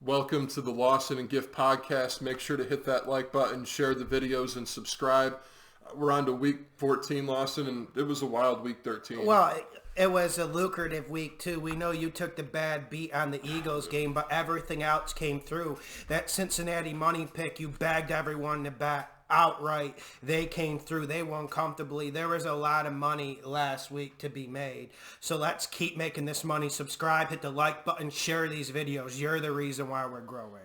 Welcome to the Lawson and Gift podcast. Make sure to hit that like button, share the videos, and subscribe. We're on to week 14, Lawson, and it was a wild week 13. Well, it was a lucrative week, too. We know you took the bad beat on the Eagles game, but everything else came through. That Cincinnati money pick, you bagged everyone to bet outright. They came through. They won comfortably. There was a lot of money last week to be made. So let's keep making this money. Subscribe, hit the like button, share these videos. You're the reason why we're growing.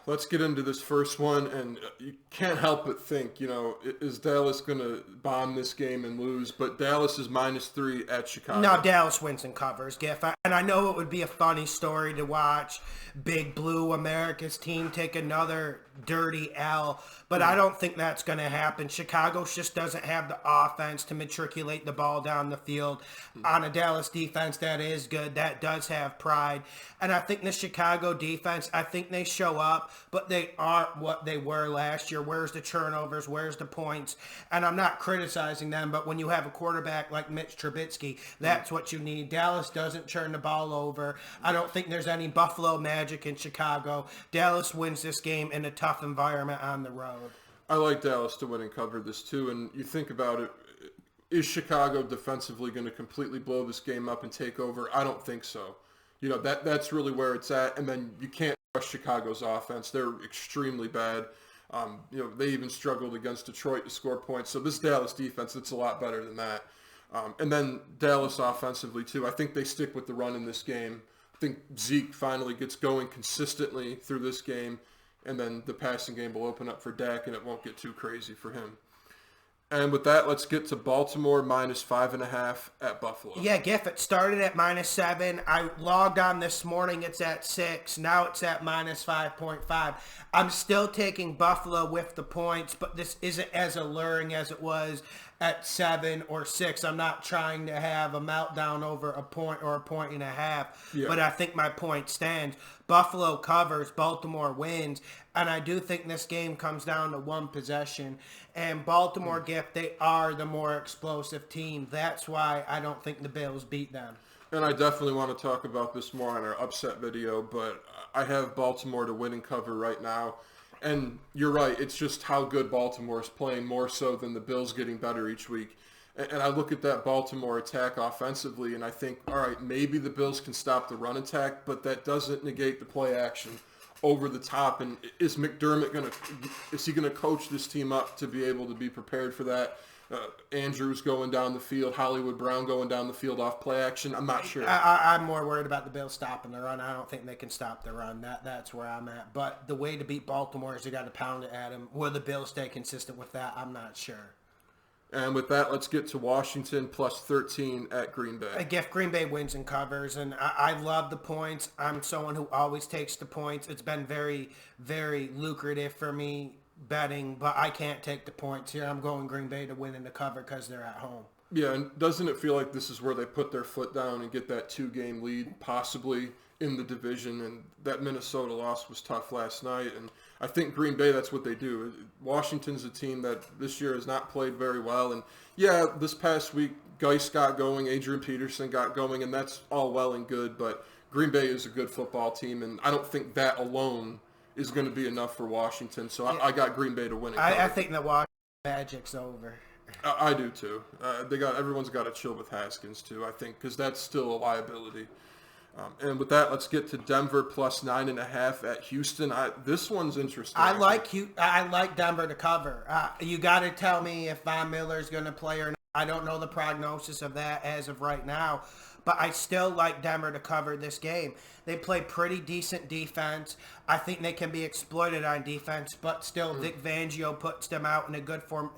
Let's get into this first one, and you can't help but think, is Dallas going to bomb this game and lose? But Dallas is -3 at Chicago. No, Dallas wins and covers, Giff. And I know it would be a funny story to watch Big Blue, America's team, take another dirty L, but I don't think that's going to happen. Chicago just doesn't have the offense to matriculate the ball down the field. On a Dallas defense that is good, that does have pride. And I think the Chicago defense, I think they show up, but they aren't what they were last year. Where's the turnovers? Where's the points? And I'm not criticizing them, but when you have a quarterback like Mitch Trubisky, that's what you need. Dallas doesn't turn the ball over. I don't think there's any Buffalo magic in Chicago. Dallas wins this game in a tough environment on the road. I like Dallas to win and cover this too, and you think about it, is Chicago defensively going to completely blow this game up and take over? I don't think so. That's really where it's at, and then you can't trust Chicago's offense. They're extremely bad. They even struggled against Detroit to score points, so this Dallas defense, it's a lot better than that. And then Dallas offensively too, I think they stick with the run in this game. I think Zeke finally gets going consistently through this game, and then the passing game will open up for Dak, and it won't get too crazy for him. And with that, let's get to Baltimore -5.5 at Buffalo. Yeah, Giff, it started at -7. I logged on this morning. It's at 6. Now it's at -5.5. I'm still taking Buffalo with the points, but this isn't as alluring as it was at 7 or 6. I'm not trying to have a meltdown over a point or a point and a half, but I think my point stands. Buffalo covers, Baltimore wins, and I do think this game comes down to one possession. And Baltimore, Gift, they are the more explosive team. That's why I don't think the Bills beat them. And I definitely want to talk about this more on our upset video, but I have Baltimore to win and cover right now. And you're right, it's just how good Baltimore is playing, more so than the Bills getting better each week. And I look at that Baltimore attack offensively, and I think, all right, maybe the Bills can stop the run attack, but that doesn't negate the play action over the top. And is McDermott going to coach this team up to be able to be prepared for that? Andrews going down the field, Hollywood Brown going down the field off play action. I'm not sure. I'm more worried about the Bills stopping the run. I don't think they can stop the run. That's where I'm at. But the way to beat Baltimore is you got to pound it at them. Will the Bills stay consistent with that? I'm not sure. And with that, let's get to Washington +13 at Green Bay. I guess Green Bay wins and covers, and I love the points. I'm someone who always takes the points. It's been very, very lucrative for me betting, but I can't take the points here. I'm going Green Bay to win and to cover because they're at home. Yeah, and doesn't it feel like this is where they put their foot down and get that 2-game lead, possibly in the division? And that Minnesota loss was tough last night, and I think Green Bay, that's what they do. Washington's a team that this year has not played very well, and yeah, this past week, Geis got going, Adrian Peterson got going, and that's all well and good, but Green Bay is a good football team, and I don't think that alone is going to be enough for Washington, so I got Green Bay to win it. I think the Washington Magic's over. I do too. Everyone's got to chill with Haskins too, I think, because that's still a liability. And with that, let's get to Denver +9.5 at Houston. This one's interesting. I like Denver to cover. You got to tell me if Von Miller's going to play or not. I don't know the prognosis of that as of right now, but I still like Denver to cover this game. They play pretty decent defense. I think they can be exploited on defense, but still Vic Fangio puts them out in a good form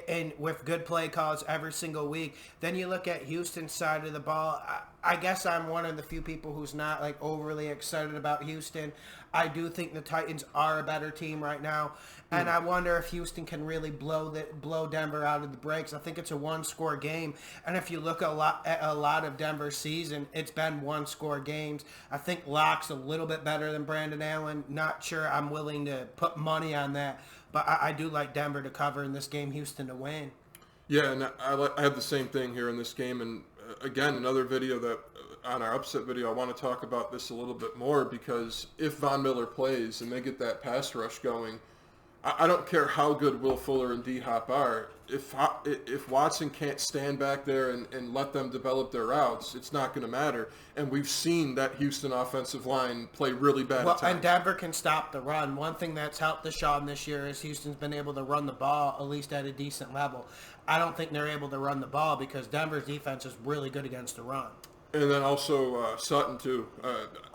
and with good play calls every single week. Then you look at Houston's side of the ball. I guess I'm one of the few people who's not like overly excited about Houston. I do think the Titans are a better team right now, and I wonder if Houston can really blow Denver out of the breaks. I think it's a one-score game, and if you look at a lot of Denver's season, it's been one-score games. I think Locke's a little bit better than Brandon Allen. Not sure I'm willing to put money on that, but I do like Denver to cover in this game, Houston to win. Yeah, and I have the same thing here in this game, and again, another video that on our upset video, I want to talk about this a little bit more because if Von Miller plays and they get that pass rush going, I don't care how good Will Fuller and D-Hop are. If Watson can't stand back there and let them develop their routes, it's not going to matter. And we've seen that Houston offensive line play really bad at times. And Denver can stop the run. One thing that's helped Deshaun this year is Houston's been able to run the ball at least at a decent level. I don't think they're able to run the ball because Denver's defense is really good against the run. And then also Sutton, too.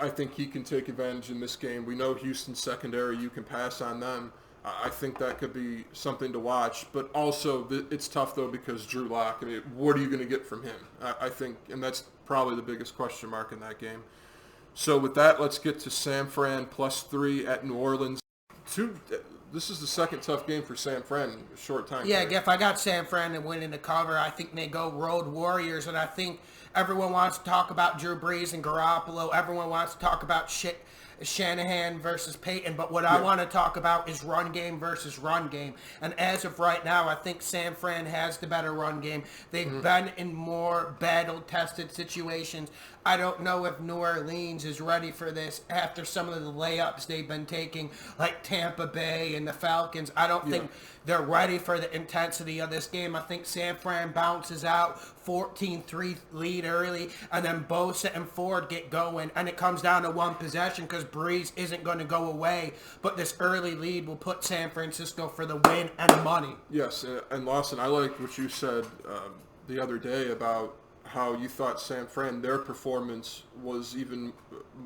I think he can take advantage in this game. We know Houston's secondary. You can pass on them. I think that could be something to watch. But also, it's tough, though, because Drew Lock, I mean, what are you going to get from him? I think, and that's probably the biggest question mark in that game. So with that, let's get to San Fran +3 at New Orleans. This is the second tough game for San Fran in a short time. Yeah, if I got San Fran to win in the cover, I think they go road warriors, and I think everyone wants to talk about Drew Brees and Garoppolo. Everyone wants to talk about Shanahan versus Peyton, but what I want to talk about is run game versus run game. And as of right now, I think San Fran has the better run game. They've been in more battle-tested situations. I don't know if New Orleans is ready for this after some of the layups they've been taking, like Tampa Bay and the Falcons. I don't think they're ready for the intensity of this game. I think San Fran bounces out 14-3 lead early, and then Bosa and Ford get going, and it comes down to one possession because Breeze isn't going to go away, but this early lead will put San Francisco for the win and money. Yes, and Lawson, I like what you said the other day about how you thought San Fran, their performance was even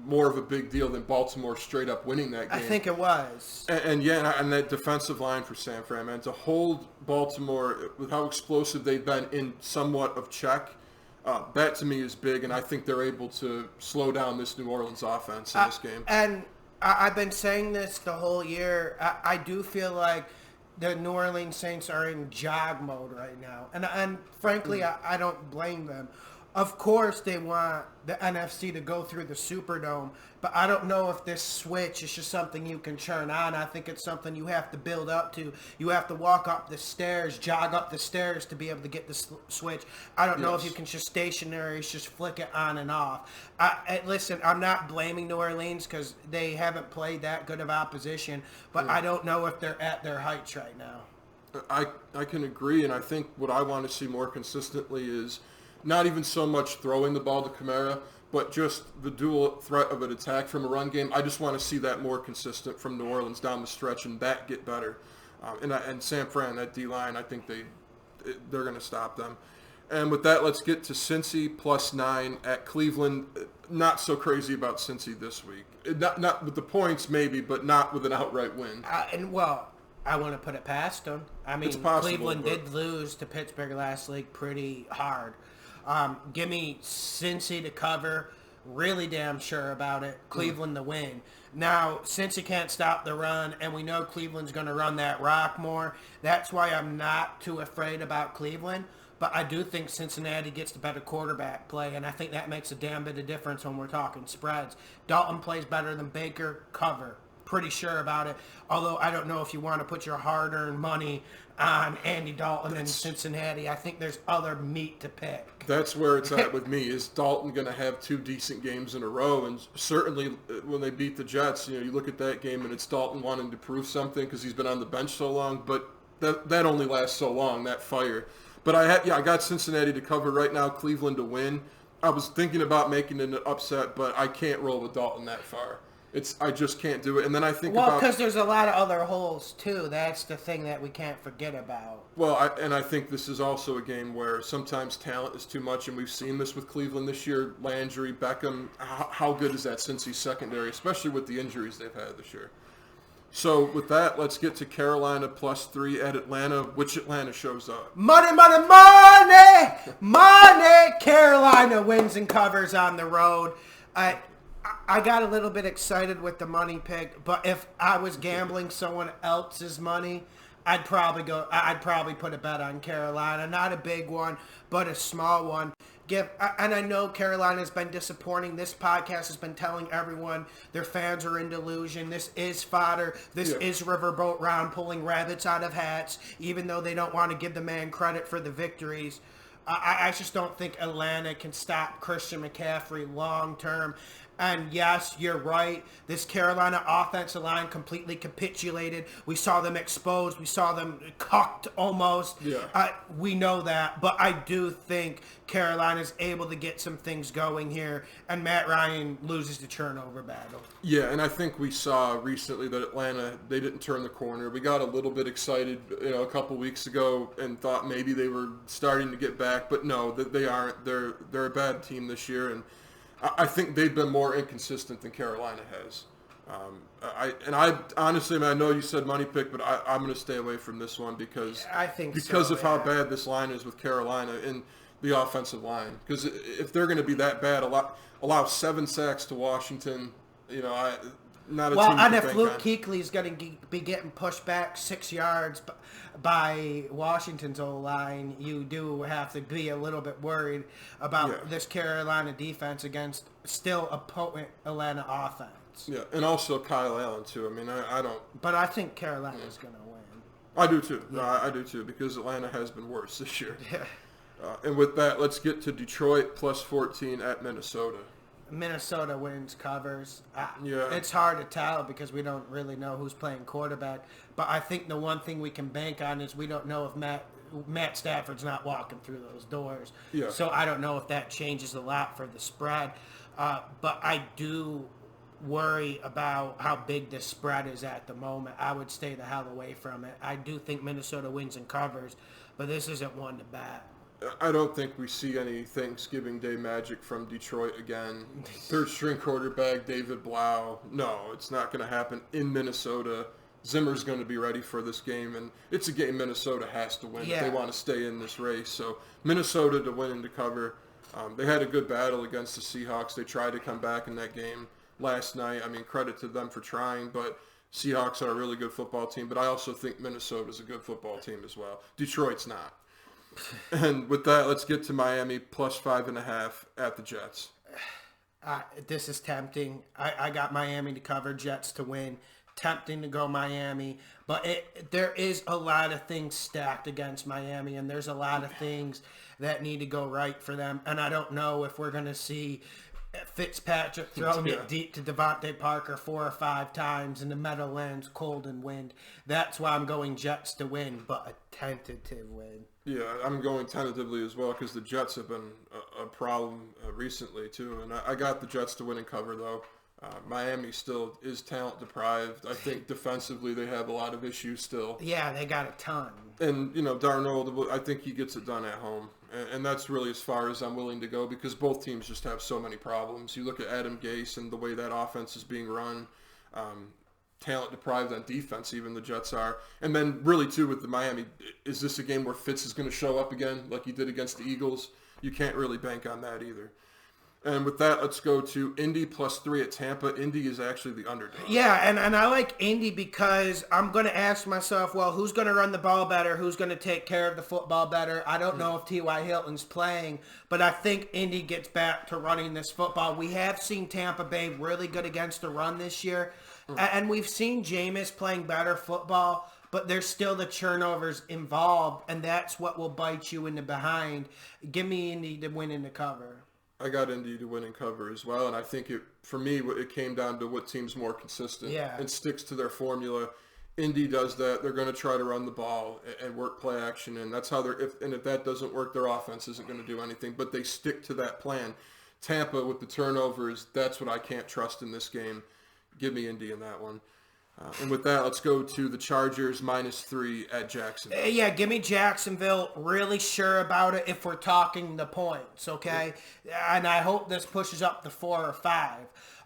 more of a big deal than Baltimore straight up winning that game. I think it was. And that defensive line for San Fran, man, to hold Baltimore with how explosive they've been in somewhat of check, that to me is big, and I think they're able to slow down this New Orleans offense in this game. And I've been saying this the whole year. I do feel like the New Orleans Saints are in jog mode right now. And frankly, I don't blame them. Of course, they want the NFC to go through the Superdome, but I don't know if this switch is just something you can turn on. I think it's something you have to build up to. You have to walk up the stairs, jog up the stairs to be able to get the switch. I don't know if you can just stationary, just flick it on and off. Listen, I'm not blaming New Orleans because they haven't played that good of opposition, but I don't know if they're at their heights right now. I can agree, and I think what I want to see more consistently is not even so much throwing the ball to Kamara, but just the dual threat of an attack from a run game. I just want to see that more consistent from New Orleans down the stretch and that get better. And San Fran, that D-line, I think they're going to stop them. And with that, let's get to Cincy +9 at Cleveland. Not so crazy about Cincy this week. Not with the points maybe, but not with an outright win. I want to put it past them. I mean, Cleveland did lose to Pittsburgh last week pretty hard. Give me Cincy to cover. Really damn sure about it. Cleveland to win. Now, since you can't stop the run, and we know Cleveland's going to run that rock more, that's why I'm not too afraid about Cleveland. But I do think Cincinnati gets the better quarterback play, and I think that makes a damn bit of difference when we're talking spreads. Dalton plays better than Baker. Cover. Pretty sure about it. Although I don't know if you want to put your hard-earned money on Andy Dalton in Cincinnati. I think there's other meat to pick. That's where it's at with me. Is Dalton going to have two decent games in a row? And certainly when they beat the Jets, you look at that game and it's Dalton wanting to prove something because he's been on the bench so long. But that only lasts so long, that fire. But I got Cincinnati to cover right now, Cleveland to win. I was thinking about making an upset, but I can't roll with Dalton that far. I just can't do it. And then I think because there's a lot of other holes, too. That's the thing that we can't forget about. Well, I think this is also a game where sometimes talent is too much, and we've seen this with Cleveland this year. Landry, Beckham, how good is that Cincy secondary, especially with the injuries they've had this year? So with that, let's get to Carolina +3 at Atlanta. Which Atlanta shows up? Money, money, money! Money! Carolina wins and covers on the road. I got a little bit excited with the money pick, but if I was gambling someone else's money, I'd probably put a bet on Carolina. Not a big one, but a small one. And I know Carolina's been disappointing. This podcast has been telling everyone their fans are in delusion. This is fodder. This is Riverboat Round pulling rabbits out of hats, even though they don't want to give the man credit for the victories. I just don't think Atlanta can stop Christian McCaffrey long term. And yes, you're right. This Carolina offensive line completely capitulated. We saw them exposed. We saw them cocked almost. Yeah. We know that. But I do think Carolina's able to get some things going here. And Matt Ryan loses the turnover battle. Yeah, and I think we saw recently that Atlanta, they didn't turn the corner. We got a little bit excited, a couple weeks ago and thought maybe they were starting to get back. But no, they aren't. They're a bad team this year. And I think they've been more inconsistent than Carolina has. I honestly, I know you said money pick, but I'm going to stay away from this one because of how bad this line is with Carolina and the offensive line. Because if they're going to be that bad, allow 7 sacks to Washington. Not a team. Well, and if Luke Kuechly is going to be getting pushed back 6 yards by Washington's O-line, you do have to be a little bit worried about this Carolina defense against still a potent Atlanta offense. Yeah, and also Kyle Allen, too. I mean, I don't... But I think Carolina's going to win. I do, too. Yeah. No, I do, too, because Atlanta has been worse this year. Yeah. And with that, let's get to Detroit plus 14 at Minnesota. Minnesota wins, covers. Yeah. It's hard to tell because we don't really know who's playing quarterback. But I think the one thing we can bank on is we don't know if Matt Stafford's not walking through those doors. Yeah. So I don't know if that changes a lot for the spread. But I do worry about how big this spread is at the moment. I would stay the hell away from it. I do think Minnesota wins and covers, but this isn't one to bet. I don't think we see any Thanksgiving Day magic from Detroit again. Third-string quarterback David Blau. No, it's not going to happen in Minnesota. Zimmer's going to be ready for this game, and it's a game Minnesota has to win if they want to stay in this race. So Minnesota to win and to cover. They had a good battle against the Seahawks. They tried to come back in that game last night. I mean, credit to them for trying, but Seahawks are a really good football team. But I also think Minnesota's a good football team as well. Detroit's not. And with that, let's get to Miami plus 5.5 at the Jets. This is tempting. I got Miami to cover, Jets to win. Tempting to go Miami. But there is a lot of things stacked against Miami, and there's a lot of things that need to go right for them. And I don't know if we're going to see Fitzpatrick throwing it deep to Devontae Parker 4 or 5 times in the Meadowlands, cold and wind. That's why I'm going Jets to win, but a tentative win. Yeah, I'm going tentatively as well because the Jets have been a problem recently too. And I got the Jets to win and cover though. Miami still is talent deprived. I think defensively they have a lot of issues still. Yeah, they got a ton. And, Darnold, I think he gets it done at home. And that's really as far as I'm willing to go because both teams just have so many problems. You look at Adam Gase and the way that offense is being run. Talent deprived on defense, even the Jets are. And then really, too, with the Miami, is this a game where Fitz is going to show up again like he did against the Eagles? You can't really bank on that either. And with that, let's go to Indy plus 3 at Tampa. Indy is actually the underdog. Yeah, and I like Indy because I'm going to ask myself, well, who's going to run the ball better? Who's going to take care of the football better? I don't know if T.Y. Hilton's playing, but I think Indy gets back to running this football. We have seen Tampa Bay really good against the run this year, and we've seen Jameis playing better football, but there's still the turnovers involved, and that's what will bite you in the behind. Give me Indy to win in the cover. I got Indy to win and cover as well, and I think for me, it came down to what team's more consistent and sticks to their formula. Indy does that. They're going to try to run the ball and work play action, and that's how if that doesn't work, their offense isn't going to do anything, but they stick to that plan. Tampa, with the turnovers, that's what I can't trust in this game. Give me Indy in that one. And with that, let's go to the Chargers minus 3 at Jacksonville. Yeah, give me Jacksonville. Really sure about it if we're talking the points, okay? And I hope this pushes up to 4 or 5.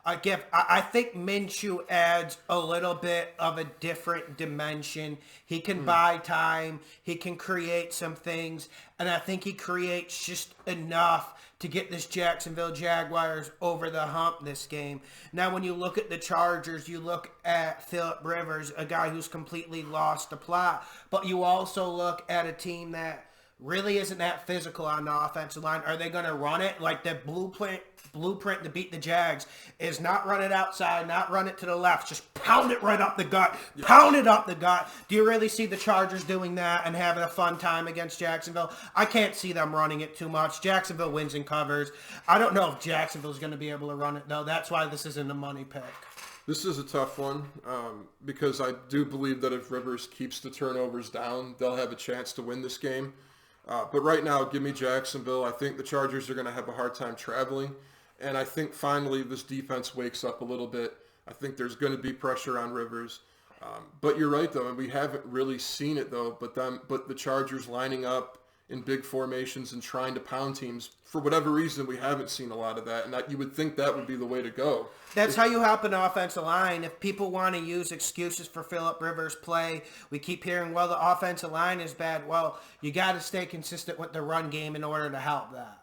I think Minshew adds a little bit of a different dimension. He can buy time. He can create some things. And I think he creates just enough to get this Jacksonville Jaguars over the hump this game. Now, when you look at the Chargers, you look at Phillip Rivers, a guy who's completely lost the plot. But you also look at a team that really isn't that physical on the offensive line. Are they going to run it? Like the blueprint to beat the Jags is not run it outside, not run it to the left, just pound it right up the gut, pound it up the gut. Do you really see the Chargers doing that and having a fun time against Jacksonville? I can't see them running it too much. Jacksonville wins and covers. I don't know if Jacksonville's going to be able to run it, though. That's why this isn't a money pick. This is a tough one because I do believe that if Rivers keeps the turnovers down, they'll have a chance to win this game. But right now, give me Jacksonville. I think the Chargers are going to have a hard time traveling. And I think finally this defense wakes up a little bit. I think there's going to be pressure on Rivers. But you're right, though, and we haven't really seen it, though. But the Chargers lining up in big formations and trying to pound teams, for whatever reason, we haven't seen a lot of that. And you would think that would be the way to go. That's how you help an offensive line. If people want to use excuses for Phillip Rivers' play, we keep hearing, well, the offensive line is bad. Well, you got to stay consistent with the run game in order to help that.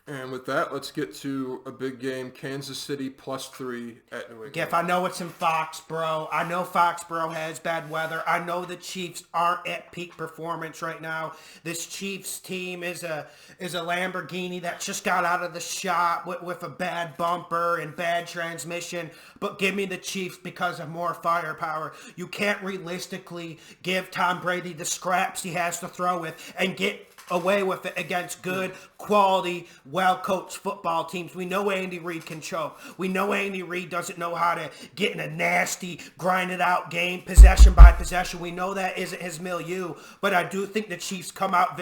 And with that, let's get to a big game, Kansas City +3 at New England. Jeff, I know it's in Foxborough. I know Foxborough has bad weather. I know the Chiefs aren't at peak performance right now. This Chiefs team is a Lamborghini that just got out of the shop with a bad bumper and bad transmission. But give me the Chiefs because of more firepower. You can't realistically give Tom Brady the scraps he has to throw with and get away with it against good, quality, well-coached football teams. We know Andy Reid can choke. We know Andy Reid doesn't know how to get in a nasty, grinded-out game, possession by possession. We know that isn't his milieu, but I do think the Chiefs come out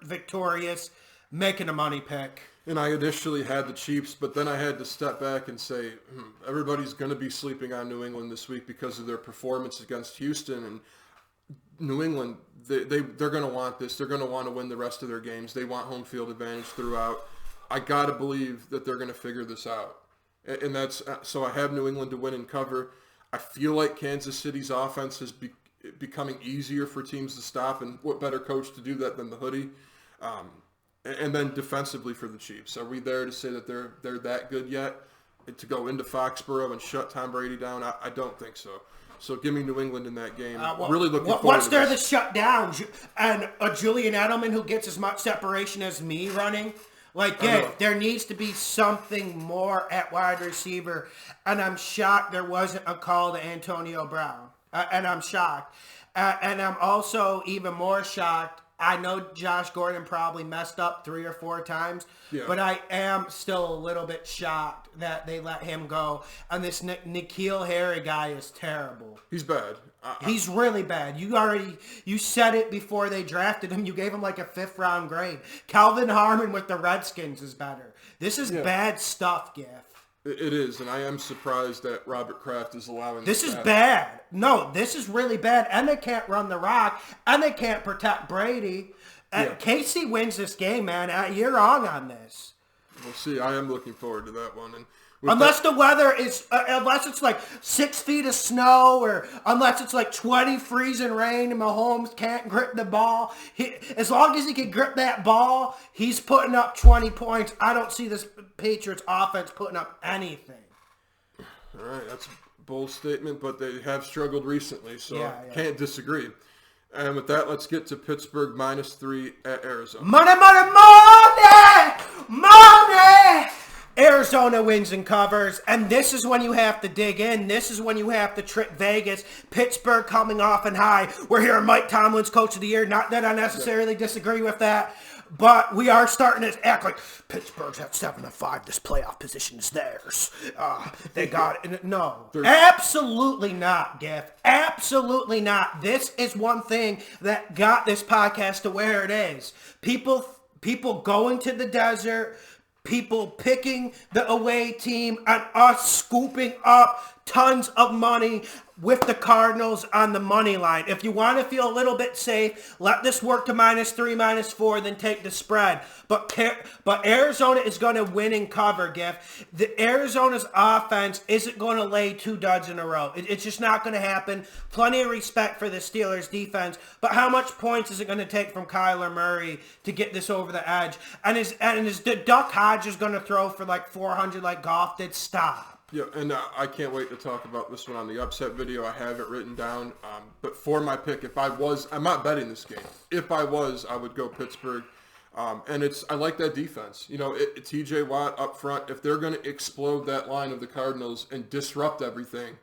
victorious, making a money pick. And I initially had the Chiefs, but then I had to step back and say, everybody's going to be sleeping on New England this week because of their performance against Houston. And New England, they're going to want this. They're going to want to win the rest of their games. They want home field advantage throughout. I got to believe that they're going to figure this out. And that's so I have New England to win and cover. I feel like Kansas City's offense is becoming easier for teams to stop, and what better coach to do that than the hoodie? And then defensively for the Chiefs. Are we there to say that they're that good yet? To go into Foxborough and shut Tom Brady down? I don't think so. So give me New England in that game. Really looking forward what's to there this. to shut down? And a Julian Edelman who gets as much separation as me running? Like, yeah, there needs to be something more at wide receiver. And I'm shocked there wasn't a call to Antonio Brown. And I'm shocked. And I'm also even more shocked. I know Josh Gordon probably messed up 3 or 4 times, but I am still a little bit shocked that they let him go. And this N'Keal Harry guy is terrible. He's bad. He's really bad. You said it before they drafted him. You gave him like a 5th round grade. Calvin Harmon with the Redskins is better. This is bad stuff, Giff. It is, and I am surprised that Robert Kraft is allowing this. This is bad. No, this is really bad, and they can't run the rock, and they can't protect Brady. KC wins this game, man. You're wrong on this. We'll see. I am looking forward to that one. And unless the weather is, unless it's like 6 feet of snow, or unless it's like 20 freezing rain and Mahomes can't grip the ball. As long as he can grip that ball, he's putting up 20 points. I don't see this Patriots offense putting up anything. All right, that's a bold statement, but they have struggled recently, so can't disagree. And with that, let's get to Pittsburgh -3 at Arizona. Money, money, money! Money! Arizona wins and covers, and this is when you have to dig in. This is when you have to trick Vegas. Pittsburgh coming off and high. We're hearing Mike Tomlin's Coach of the Year. Not that I necessarily disagree with that, but we are starting to act like Pittsburgh's at 7-5. This playoff position is theirs. They got it. No, absolutely not, Giff. Absolutely not. This is one thing that got this podcast to where it is. People going to the desert, people picking the away team, and us scooping up tons of money with the Cardinals on the money line. If you want to feel a little bit safe, let this work to -3, -4, then take the spread. But Arizona is going to win and cover, Giff. The Arizona's offense isn't going to lay 2 duds in a row. It's just not going to happen. Plenty of respect for the Steelers' defense, but how much points is it going to take from Kyler Murray to get this over the edge? And is the Duck Hodges going to throw for like 400 like Goff did? Stop. Yeah, and I can't wait to talk about this one on the upset video. I have it written down. But for my pick, I'm not betting this game. If I was, I would go Pittsburgh. And I like that defense. TJ Watt up front, if they're going to explode that line of the Cardinals and disrupt everything,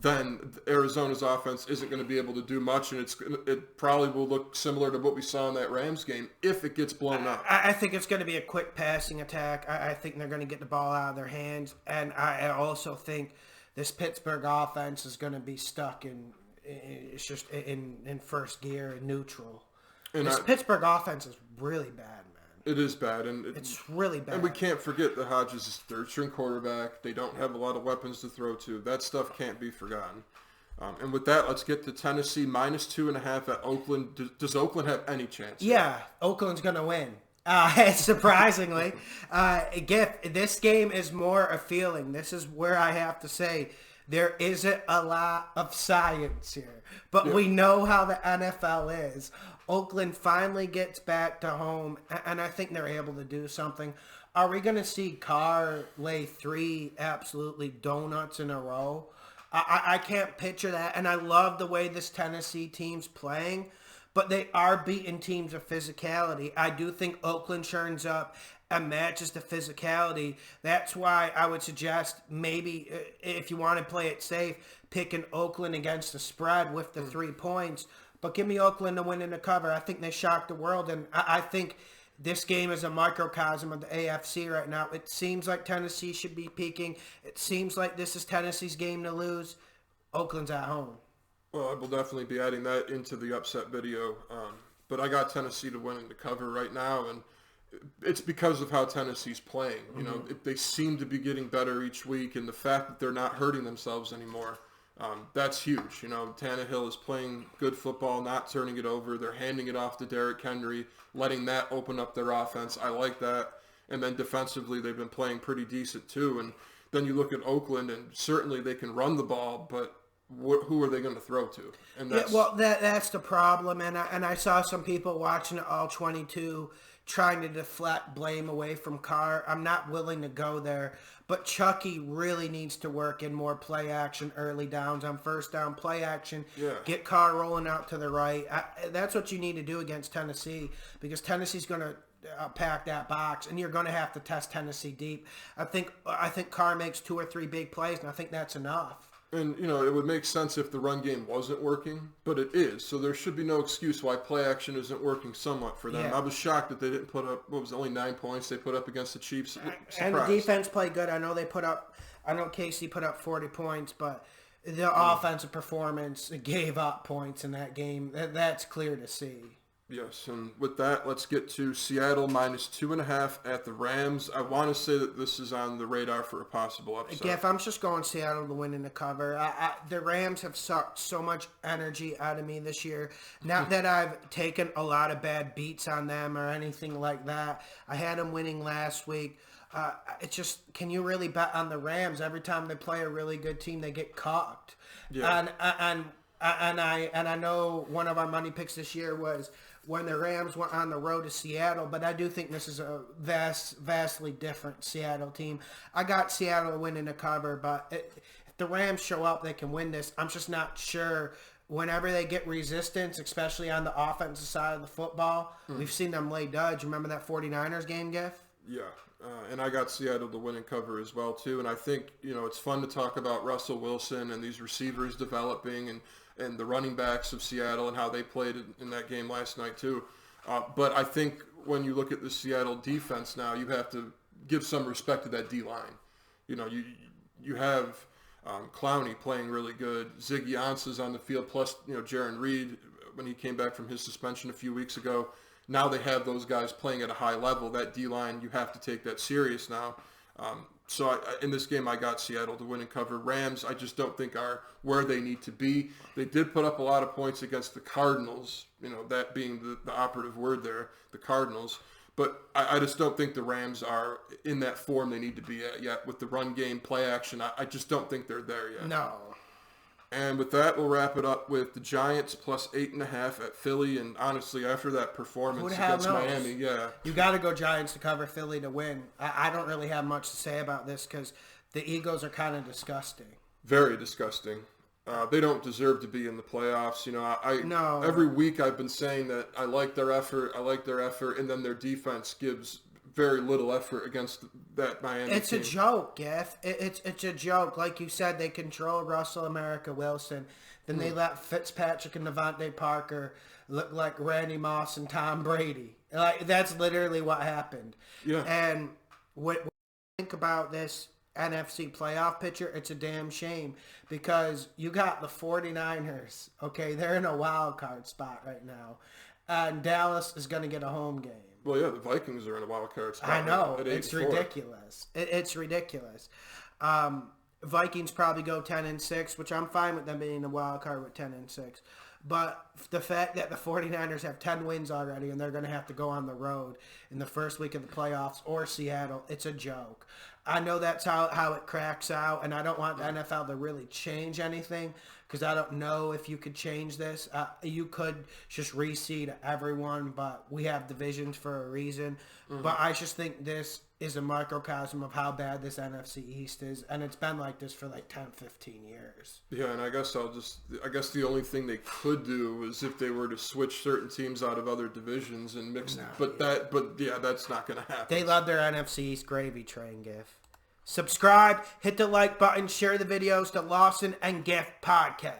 then Arizona's offense isn't going to be able to do much, and it probably will look similar to what we saw in that Rams game if it gets blown up. I think it's going to be a quick passing attack. I think they're going to get the ball out of their hands, and I also think this Pittsburgh offense is going to be stuck in first gear and neutral. And this Pittsburgh offense is really bad, man. It is bad, and it's really bad. And we can't forget that Hodges is third-string quarterback. They don't have a lot of weapons to throw to. That stuff can't be forgotten. And with that, let's get to Tennessee -2.5 at Oakland. Does Oakland have any chance? Yeah, Oakland's going to win. Surprisingly. This game is more a feeling. This is where I have to say there isn't a lot of science here. But we know how the NFL is. Oakland finally gets back to home, and I think they're able to do something. Are we going to see Carr lay 3 absolutely donuts in a row? I can't picture that, and I love the way this Tennessee team's playing, but they are beating teams of physicality. I do think Oakland churns up and matches the physicality. That's why I would suggest maybe if you want to play it safe, picking Oakland against the spread with the 3 points. But give me Oakland to win in the cover. I think they shocked the world, and I think this game is a microcosm of the AFC right now. It seems like Tennessee should be peaking. It seems like this is Tennessee's game to lose. Oakland's at home. Well, I will definitely be adding that into the upset video. But I got Tennessee to win in the cover right now, and it's because of how Tennessee's playing. They seem to be getting better each week, and the fact that they're not hurting themselves anymore. That's huge. Tannehill is playing good football, not turning it over. They're handing it off to Derrick Henry, letting that open up their offense. I like that. And then defensively, they've been playing pretty decent too. And then you look at Oakland, and certainly they can run the ball, but who are they going to throw to? And that's the problem. And I saw some people watching all 22 trying to deflect blame away from Carr. I'm not willing to go there. But Chucky really needs to work in more play action, early downs on first down, play action. Yeah. Get Carr rolling out to the right. That's what you need to do against Tennessee, because Tennessee's going to pack that box, and you're going to have to test Tennessee deep. I think Carr makes 2 or 3 big plays, and I think that's enough. And, it would make sense if the run game wasn't working, but it is. So there should be no excuse why play action isn't working somewhat for them. Yeah. I was shocked that they didn't put up, only 9 points they put up against the Chiefs. And the defense played good. I know Casey put up 40 points, but the offensive performance gave up points in that game. That's clear to see. Yes, and with that, let's get to Seattle -2.5 at the Rams. I want to say that this is on the radar for a possible upset. If I'm just going Seattle to win in the cover. The Rams have sucked so much energy out of me this year. Not that I've taken a lot of bad beats on them or anything like that. I had them winning last week. It's just, can you really bet on the Rams? Every time they play a really good team, they get cocked. Yeah. And I know one of our money picks this year was when the Rams went on the road to Seattle, but I do think this is a vastly different Seattle team. I got Seattle winning the cover, but if the Rams show up, they can win this. I'm just not sure. Whenever they get resistance, especially on the offensive side of the football, we've seen them lay duds. Remember that 49ers game, Giff? Yeah, and I got Seattle to win and cover as well, too. And I think, it's fun to talk about Russell Wilson and these receivers developing and the running backs of Seattle and how they played in that game last night too. But I think when you look at the Seattle defense now, you have to give some respect to that D-line. You have Clowney playing really good. Ziggy Ansah's on the field, plus Jaron Reed when he came back from his suspension a few weeks ago. Now they have those guys playing at a high level. That D-line, you have to take that serious now. So in this game, I got Seattle to win and cover. Rams, I just don't think are where they need to be. They did put up a lot of points against the Cardinals, that being the operative word there, the Cardinals. But I just don't think the Rams are in that form they need to be at yet with the run game, play action. I just don't think they're there yet. No. And with that, we'll wrap it up with the Giants +8.5 at Philly. And honestly, after that performance against Miami, you got to go Giants to cover, Philly to win. I don't really have much to say about this because The Eagles are kind of disgusting. Very disgusting. They don't deserve to be in the playoffs. You know, No. Every week I've been saying that I like their effort, and then their defense gives very little effort against that Miami It's team. a joke, Giff. It's a joke. Like you said, they control Russell America Wilson. Then they let Fitzpatrick and Devontae Parker look like Randy Moss and Tom Brady. Like that's literally what happened. Yeah. And when you think about this NFC playoff picture, it's a damn shame because you got the 49ers. Okay, they're in a wild card spot right now. And Dallas is going to get a home game. Well, yeah, the Vikings are in a wild card spot. I know. At It's 8-4. ridiculous. It's ridiculous. Vikings probably go 10-6, which I'm fine with them being in a wild card with 10-6. But the fact that the 49ers have 10 wins already and they're going to have to go on the road in the first week of the playoffs or Seattle, it's a joke. I know that's how it cracks out, and I don't want the NFL to really change anything because I don't know if you could change this. You could just reseed everyone, but we have divisions for a reason. But I just think this is a microcosm of how bad this NFC East is, and it's been like this for like 10, 15 years. Yeah, and I guess the only thing they could do is if they were to switch certain teams out of other divisions and mix that's not going to happen. They love their NFC East gravy train, Giff. Subscribe, hit the like button, share the videos to Lawson and Giff Podcast.